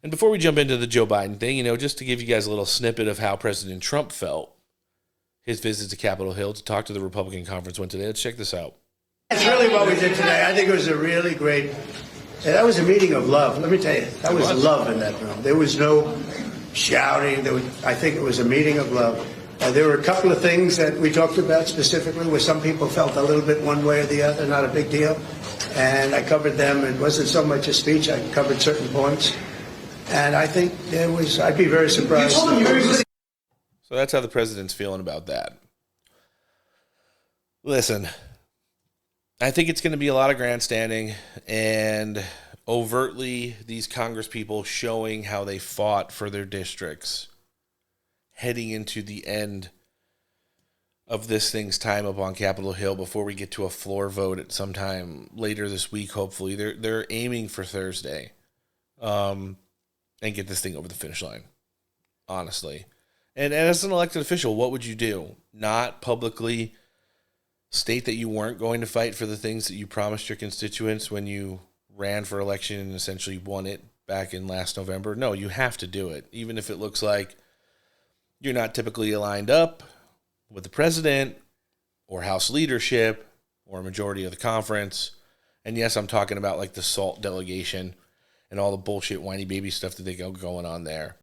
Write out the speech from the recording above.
And before we jump into the Joe Biden thing, just to give you guys a little snippet of how President Trump felt, his visit to Capitol Hill to talk to the Republican conference went today. Let's check this out. It's really what we did today. I think it was a really great, that was a meeting of love. Let me tell you, that was love in that room. There was no shouting. I think it was a meeting of love. There were a couple of things that we talked about specifically where some people felt a little bit one way or the other, not a big deal. And I covered them. It wasn't so much a speech. I covered certain points. And I think I'd be very surprised. So that's how the president's feeling about that. Listen, I think it's going to be a lot of grandstanding and overtly these Congress people showing how they fought for their districts heading into the end of this thing's time up on Capitol Hill before we get to a floor vote at some time later this week, hopefully. They're aiming for Thursday and get this thing over the finish line, honestly. And as an elected official, what would you do? Not publicly state that you weren't going to fight for the things that you promised your constituents when you ran for election and essentially won it back in last November? No, you have to do it, even if it looks like you're not typically aligned up with the president or House leadership or a majority of the conference. And yes, I'm talking about like the SALT delegation and all the bullshit whiny baby stuff that they got going on there.